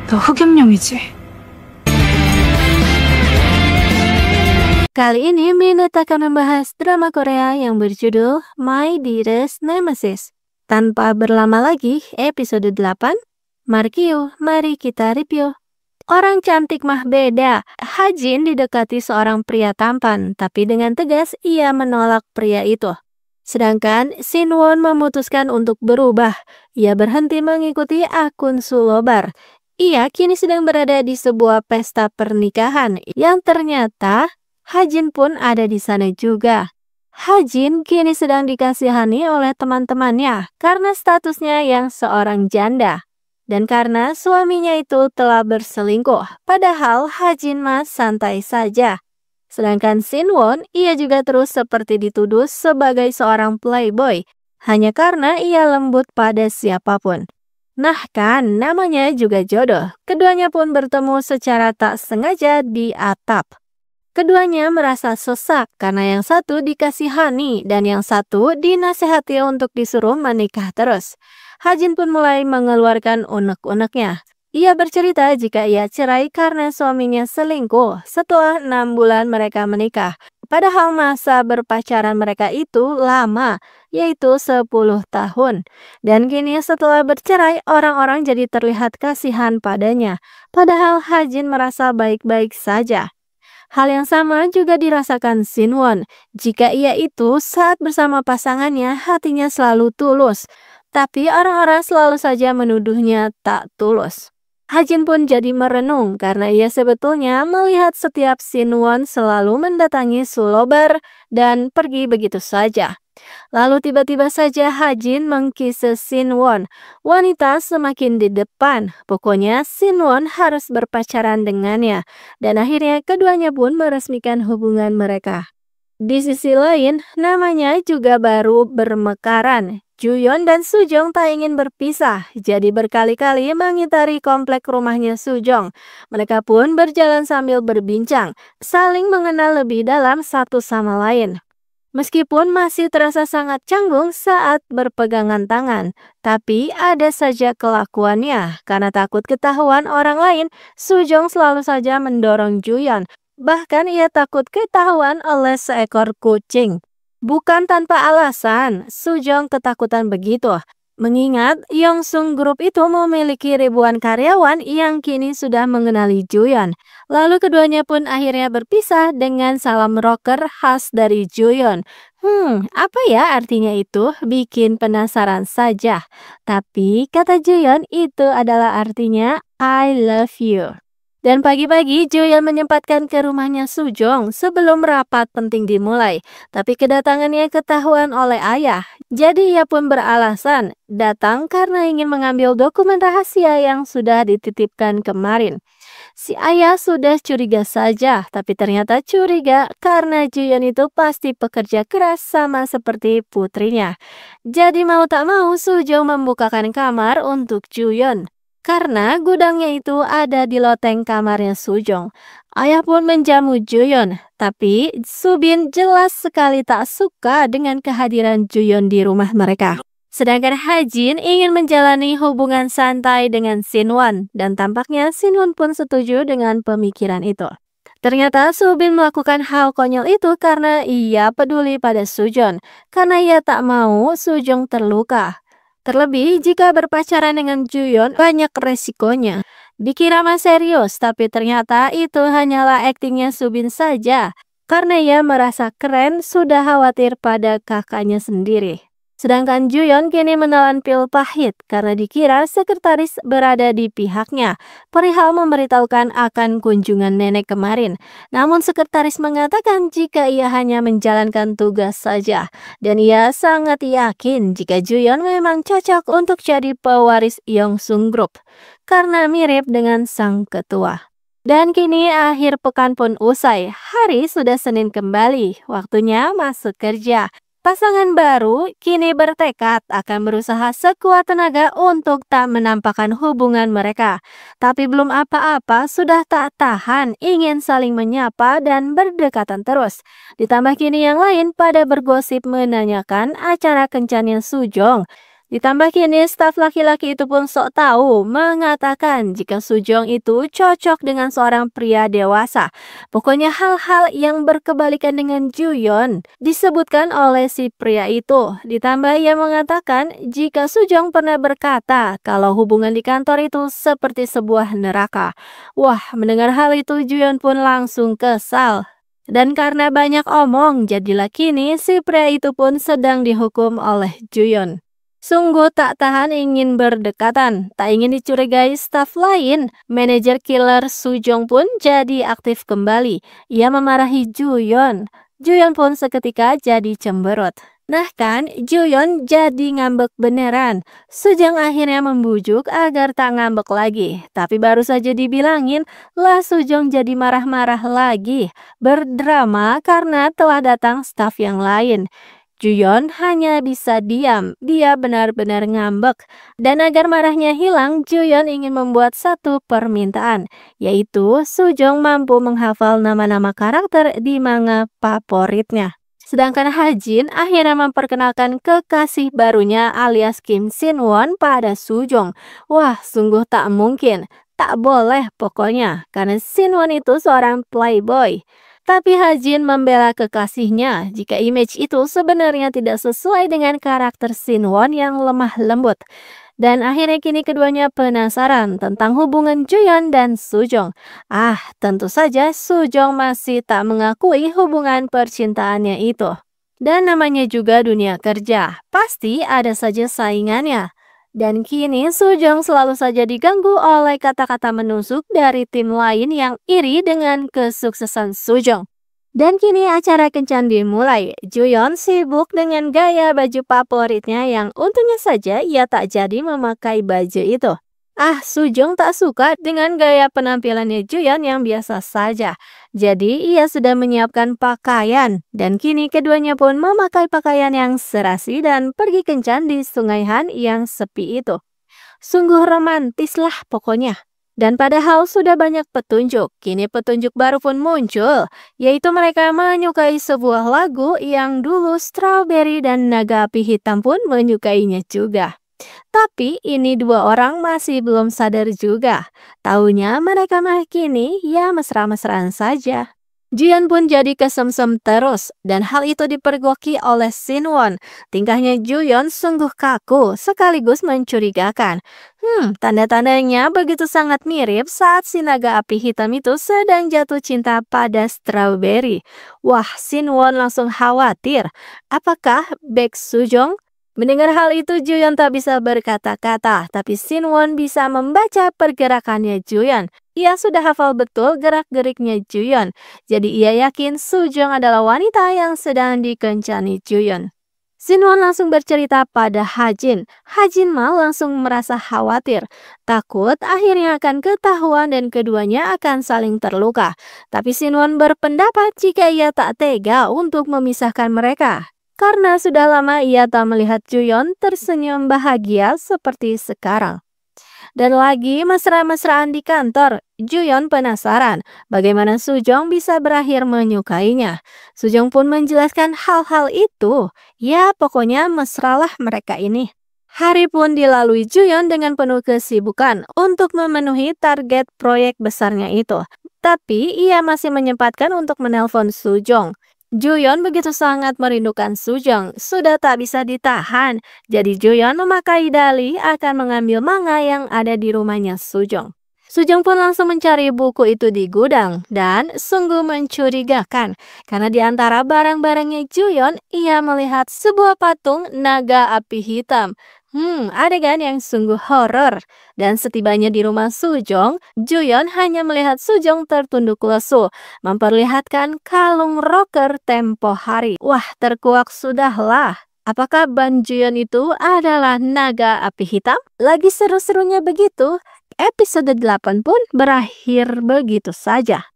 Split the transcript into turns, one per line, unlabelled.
너 흑염룡이지?
Kali ini Minut akan membahas drama Korea yang berjudul My Dearest Nemesis. Tanpa berlama lagi, episode 8, Markio, mari kita review. Orang cantik mah beda. Hajin didekati seorang pria tampan, tapi dengan tegas ia menolak pria itu. Sedangkan Sinwon memutuskan untuk berubah. Ia berhenti mengikuti akun Sulobar. Ia kini sedang berada di sebuah pesta pernikahan yang ternyata Hajin pun ada di sana juga. Hajin kini sedang dikasihani oleh teman-temannya karena statusnya yang seorang janda. Dan karena suaminya itu telah berselingkuh, padahal Hajin mah santai saja. Sedangkan Sinwon, ia juga terus seperti dituduh sebagai seorang playboy, hanya karena ia lembut pada siapapun. Nah kan, namanya juga jodoh. Keduanya pun bertemu secara tak sengaja di atap. Keduanya merasa sesak karena yang satu dikasihani dan yang satu dinasehati untuk disuruh menikah terus. Hajin pun mulai mengeluarkan unek-uneknya. Ia bercerita jika ia cerai karena suaminya selingkuh setelah 6 bulan mereka menikah. Padahal masa berpacaran mereka itu lama, yaitu 10 tahun. Dan kini setelah bercerai, orang-orang jadi terlihat kasihan padanya. Padahal Hajin merasa baik-baik saja. Hal yang sama juga dirasakan Sinwon. Jika ia itu saat bersama pasangannya hatinya selalu tulus. Tapi orang-orang selalu saja menuduhnya tak tulus. Hajin pun jadi merenung karena ia sebetulnya melihat setiap Sinwon selalu mendatangi Sulobar dan pergi begitu saja. Lalu tiba-tiba saja Hajin mengkise Sinwon. Wanita semakin di depan. Pokoknya Sinwon harus berpacaran dengannya. Dan akhirnya keduanya pun meresmikan hubungan mereka. Di sisi lain, namanya juga baru bermekaran. Juyeon dan Sujong tak ingin berpisah, jadi berkali-kali mengitari komplek rumahnya Sujong. Mereka pun berjalan sambil berbincang, saling mengenal lebih dalam satu sama lain. Meskipun masih terasa sangat canggung saat berpegangan tangan, tapi ada saja kelakuannya. Karena takut ketahuan orang lain, Sujong selalu saja mendorong Juyeon. Bahkan ia takut ketahuan oleh seekor kucing. Bukan tanpa alasan, Sujong ketakutan begitu. Mengingat Yongsung Group itu memiliki ribuan karyawan yang kini sudah mengenali Juyeon. Lalu keduanya pun akhirnya berpisah dengan salam rocker khas dari Juyeon. Apa ya artinya itu? Bikin penasaran saja. Tapi kata Juyeon itu adalah artinya I love you. Dan pagi-pagi Juyeon menyempatkan ke rumahnya Sujong sebelum rapat penting dimulai. Tapi kedatangannya ketahuan oleh ayah. Jadi ia pun beralasan datang karena ingin mengambil dokumen rahasia yang sudah dititipkan kemarin. Si ayah sudah curiga saja, tapi ternyata curiga karena Juyeon itu pasti pekerja keras sama seperti putrinya. Jadi mau tak mau Sujong membukakan kamar untuk Juyeon. Karena gudangnya itu ada di loteng kamarnya Sujong. Ayah pun menjamu Juyeon, tapi Subin jelas sekali tak suka dengan kehadiran Juyeon di rumah mereka. Sedangkan Hajin ingin menjalani hubungan santai dengan Sinwon, dan tampaknya Sinwon pun setuju dengan pemikiran itu. Ternyata Subin melakukan hal konyol itu karena ia peduli pada Sujong, karena ia tak mau Sujong terluka. Terlebih jika berpacaran dengan Juyeon banyak resikonya. Dikira mah serius, tapi ternyata itu hanyalah aktingnya Subin saja. Karena ia merasa keren sudah khawatir pada kakaknya sendiri. Sedangkan Juyeon kini menelan pil pahit karena dikira sekretaris berada di pihaknya. Perihal memberitahukan akan kunjungan nenek kemarin. Namun sekretaris mengatakan jika ia hanya menjalankan tugas saja. Dan ia sangat yakin jika Juyeon memang cocok untuk jadi pewaris Yongsung Group. Karena mirip dengan sang ketua. Dan kini akhir pekan pun usai. Hari sudah Senin kembali. Waktunya masuk kerja. Pasangan baru kini bertekad akan berusaha sekuat tenaga untuk tak menampakkan hubungan mereka. Tapi belum apa-apa sudah tak tahan ingin saling menyapa dan berdekatan terus. Ditambah kini yang lain pada bergosip menanyakan acara kencannya Sujong. Ditambah kini staf laki-laki itu pun sok tahu mengatakan jika Sujong itu cocok dengan seorang pria dewasa. Pokoknya hal-hal yang berkebalikan dengan Juyeon disebutkan oleh si pria itu. Ditambah ia mengatakan jika Sujong pernah berkata kalau hubungan di kantor itu seperti sebuah neraka. Wah, mendengar hal itu Juyeon pun langsung kesal. Dan karena banyak omong, jadilah kini si pria itu pun sedang dihukum oleh Juyeon. Sungguh tak tahan ingin berdekatan, tak ingin dicurigai staf lain. Manajer killer Sujong pun jadi aktif kembali. Ia memarahi Juyeon. Juyeon pun seketika jadi cemberut. Nah kan, Juyeon jadi ngambek beneran. Sujong akhirnya membujuk agar tak ngambek lagi. Tapi baru saja dibilangin, lah Sujong jadi marah-marah lagi. Berdrama karena telah datang staf yang lain. Juyeon hanya bisa diam, dia benar-benar ngambek. Dan agar marahnya hilang, Juyeon ingin membuat satu permintaan, yaitu Sujong mampu menghafal nama-nama karakter di manga favoritnya. Sedangkan Hajin akhirnya memperkenalkan kekasih barunya alias Kim Sin-won pada Sujong. Wah, sungguh tak mungkin, tak boleh pokoknya, karena Sin-won itu seorang playboy. Tapi Hajin membela kekasihnya jika image itu sebenarnya tidak sesuai dengan karakter Sin-won yang lemah lembut. Dan akhirnya kini keduanya penasaran tentang hubungan Juyeon dan Sujong. Tentu saja Sujong masih tak mengakui hubungan percintaannya itu. Dan namanya juga dunia kerja, pasti ada saja saingannya. Dan kini Sujong selalu saja diganggu oleh kata-kata menusuk dari tim lain yang iri dengan kesuksesan Sujong. Dan kini acara kencan dimulai. Juyeon sibuk dengan gaya baju favoritnya yang untungnya saja ia tak jadi memakai baju itu. Sujong tak suka dengan gaya penampilannya Juyeon yang biasa saja. Jadi ia sudah menyiapkan pakaian dan kini keduanya pun memakai pakaian yang serasi dan pergi kencan di Sungai Han yang sepi itu. Sungguh romantis lah pokoknya. Dan padahal sudah banyak petunjuk, kini petunjuk baru pun muncul, yaitu mereka menyukai sebuah lagu yang dulu Strawberry dan Naga Api Hitam pun menyukainya juga. Tapi ini dua orang masih belum sadar juga. Taunya mereka mah kini ya mesra-mesraan saja. Jian pun jadi kesemsem terus dan hal itu dipergoki oleh Sin-won. Tingkahnya Juyeon sungguh kaku sekaligus mencurigakan. Tanda-tandanya begitu sangat mirip saat si naga api hitam itu sedang jatuh cinta pada Strawberry. Wah, Sin-won langsung khawatir. Apakah Baek Sujong? Mendengar hal itu Juyeon tak bisa berkata-kata, tapi Sin-won bisa membaca pergerakannya Juyeon. Ia sudah hafal betul gerak-geriknya Juyeon. Jadi ia yakin Sujong adalah wanita yang sedang dikencani Juyeon. Sin-won langsung bercerita pada Hajin. Hajin malah langsung merasa khawatir. Takut akhirnya akan ketahuan dan keduanya akan saling terluka. Tapi Sin-won berpendapat jika ia tak tega untuk memisahkan mereka. Karena sudah lama ia tak melihat Juyeon tersenyum bahagia seperti sekarang. Dan lagi mesra-mesraan di kantor, Juyeon penasaran bagaimana Sujong bisa berakhir menyukainya. Sujong pun menjelaskan hal-hal itu. Ya pokoknya mesralah mereka ini. Hari pun dilalui Juyeon dengan penuh kesibukan untuk memenuhi target proyek besarnya itu. Tapi ia masih menyempatkan untuk menelpon Sujong. Juyeon begitu sangat merindukan Sujong, sudah tak bisa ditahan. Jadi Juyeon memakai dalih akan mengambil manga yang ada di rumahnya Sujong. Sujong pun langsung mencari buku itu di gudang dan sungguh mencurigakan. Karena di antara barang-barangnya Juyeon, ia melihat sebuah patung naga api hitam. Adegan yang sungguh horor. Dan setibanya di rumah Sujong, Juyeon hanya melihat Sujong tertunduk lesu, memperlihatkan kalung rocker tempo hari. Wah, terkuak sudahlah. Apakah Ban Juyeon itu adalah naga api hitam? Lagi seru-serunya begitu, episode 8 pun berakhir begitu saja.